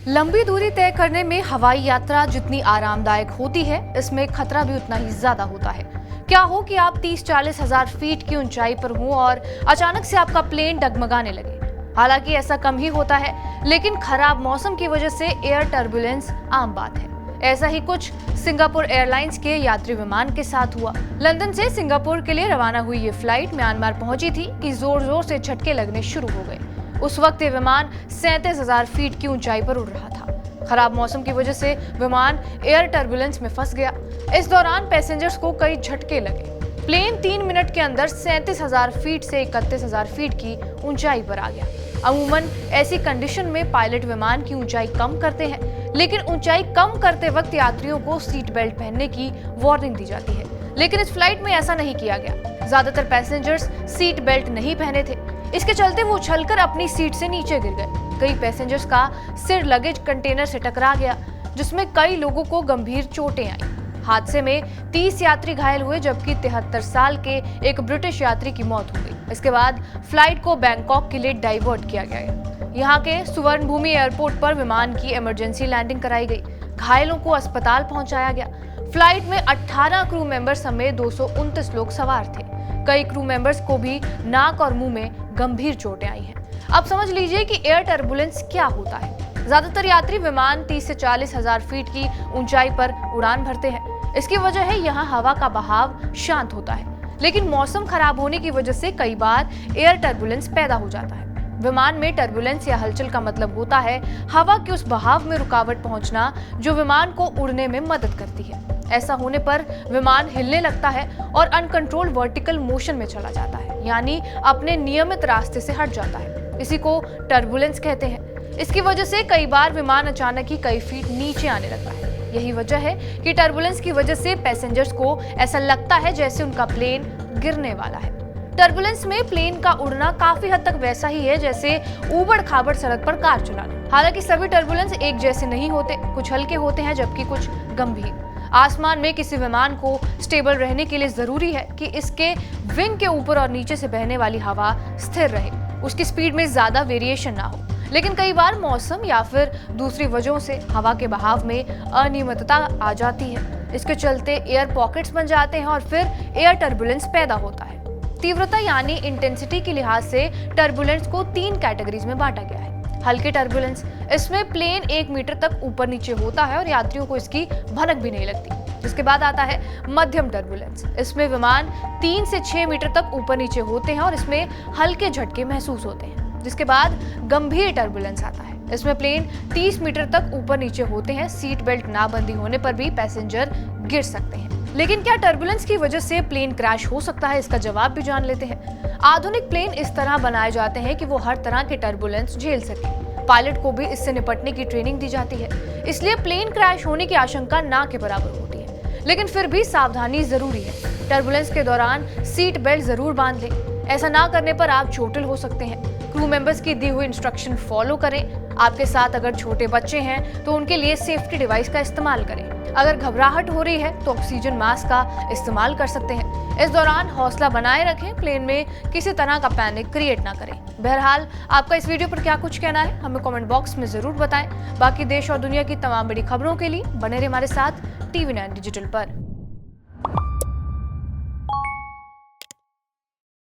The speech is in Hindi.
लंबी दूरी तय करने में हवाई यात्रा जितनी आरामदायक होती है, इसमें खतरा भी उतना ही ज्यादा होता है। क्या हो कि आप 30-40 हजार फीट की ऊंचाई पर हो और अचानक से आपका प्लेन डगमगाने लगे। हालांकि ऐसा कम ही होता है, लेकिन खराब मौसम की वजह से एयर टर्बुलेंस आम बात है। ऐसा ही कुछ सिंगापुर एयरलाइंस के यात्री विमान के साथ हुआ। लंदन से सिंगापुर के लिए रवाना हुई ये फ्लाइट म्यांमार पहुंची थी कि जोर जोर से झटके लगने शुरू हो गए। उस वक्त ये विमान 37,000 फीट की ऊंचाई पर उड़ रहा था। खराब मौसम की वजह से विमान एयर टर्बुलेंस में फंस गया। इस दौरान पैसेंजर्स को कई झटके लगे। प्लेन 3 मिनट के अंदर 37,000 फीट से 31,000 फीट की ऊंचाई पर आ गया। अमूमन ऐसी कंडीशन में पायलट विमान की ऊंचाई कम करते हैं, लेकिन ऊंचाई कम करते वक्त यात्रियों को सीट बेल्ट पहनने की वार्निंग दी जाती है। लेकिन इस फ्लाइट में ऐसा नहीं किया गया। ज्यादातर पैसेंजर्स सीट बेल्ट नहीं पहने थे। इसके चलते वो उछलकर अपनी सीट से नीचे गिर गए। कई पैसेंजर्स का सिर लगेज कंटेनर से टकरा गया, जिसमें कई लोगों को गंभीर चोटें आई। हादसे में 30 यात्री घायल हुए, जबकि 73 साल के एक ब्रिटिश यात्री की मौत हो गई। इसके बाद फ्लाइट को बैंकॉक के लिए डाइवर्ट किया गया। यहाँ के सुवर्णभूमि एयरपोर्ट पर विमान की इमरजेंसी लैंडिंग कराई गई। घायलों को अस्पताल पहुंचाया गया। फ्लाइट में 18 क्रू मेंबर समेत 229 लोग सवार थे। कई क्रू मेंबर्स को भी नाक और मुंह में गंभीर चोटें आई हैं। अब समझ लीजिए कि एयर टर्बुलेंस क्या होता है। ज्यादातर यात्री विमान 30 से 40 हजार फीट की ऊंचाई पर उड़ान भरते हैं। इसकी वजह है यहाँ हवा का बहाव शांत होता है, लेकिन मौसम खराब होने की वजह से कई बार एयर टर्बुलेंस पैदा हो जाता है। विमान में टर्बुलेंस या हलचल का मतलब होता है हवा के उस बहाव में रुकावट पहुंचना, जो विमान को उड़ने में मदद करती है। ऐसा होने पर विमान हिलने लगता है और अनकंट्रोल्ड वर्टिकल मोशन में चला जाता है, यानी अपने नियमित रास्ते से हट जाता है। इसी को टर्बुलेंस कहते हैं। इसकी वजह से कई बार विमान अचानक ही कई फीट नीचे आने लगता है। यही वजह है कि टर्बुलेंस की वजह से पैसेंजर्स को ऐसा लगता है जैसे उनका प्लेन गिरने वाला है। टर्बुलेंस में प्लेन का उड़ना काफी हद तक वैसा ही है जैसे ऊबड़ खाबड़ सड़क पर कार चलाना। हालांकि सभी टर्बुलेंस एक जैसे नहीं होते, कुछ हल्के होते हैं जबकि कुछ गंभीर। आसमान में किसी विमान को स्टेबल रहने के लिए जरूरी है कि इसके विंग के ऊपर और नीचे से बहने वाली हवा स्थिर रहे, उसकी स्पीड में ज्यादा वेरिएशन ना हो। लेकिन कई बार मौसम या फिर दूसरी वजहों से हवा के बहाव में अनियमितता आ जाती है। इसके चलते एयर पॉकेट्स बन जाते हैं और फिर एयर टर्बुलेंस पैदा होता है। तीव्रता यानी इंटेंसिटी के लिहाज से टर्बुलेंस को 3 कैटेगरीज में बांटा गया है। हल्के टर्बुलेंस, इसमें प्लेन 1 मीटर तक ऊपर नीचे होता है और यात्रियों को इसकी भनक भी नहीं लगती। जिसके बाद आता है मध्यम टर्बुलेंस। इसमें विमान 3 से 6 मीटर तक ऊपर नीचे होते हैं और इसमें हल्के झटके महसूस होते हैं। जिसके बाद गंभीर टर्बुलेंस आता है। इसमें प्लेन 30 मीटर तक ऊपर नीचे होते हैं। सीट बेल्ट ना बंदी होने पर भी पैसेंजर गिर सकते हैं। लेकिन क्या टर्बुलेंस की वजह से प्लेन क्रैश हो सकता है? इसका जवाब भी जान लेते हैं। आधुनिक प्लेन इस तरह बनाए जाते हैं कि वो हर तरह के टर्बुलेंस झेल सके। पायलट को भी इससे निपटने की ट्रेनिंग दी जाती है, इसलिए प्लेन क्रैश होने की आशंका ना के बराबर होती है। लेकिन फिर भी सावधानी जरूरी है। टर्बुलेंस के दौरान सीट बेल्ट जरूर बांध लें। ऐसा ना करने पर आप चोटिल हो सकते हैं। क्रू मेंबर्स की दी हुई इंस्ट्रक्शन फॉलो करें। आपके साथ अगर छोटे बच्चे हैं तो उनके लिए सेफ्टी डिवाइस का इस्तेमाल करें। अगर घबराहट हो रही है तो ऑक्सीजन मास्क का इस्तेमाल कर सकते हैं। इस दौरान हौसला बनाए रखें। प्लेन में किसी तरह का पैनिक क्रिएट ना करें। बहरहाल, आपका इस वीडियो पर क्या कुछ कहना है, हमें कमेंट बॉक्स में जरूर बताएं। बाकी देश और दुनिया की तमाम बड़ी खबरों के लिए बने रहिए हमारे साथ TV9 डिजिटल पर।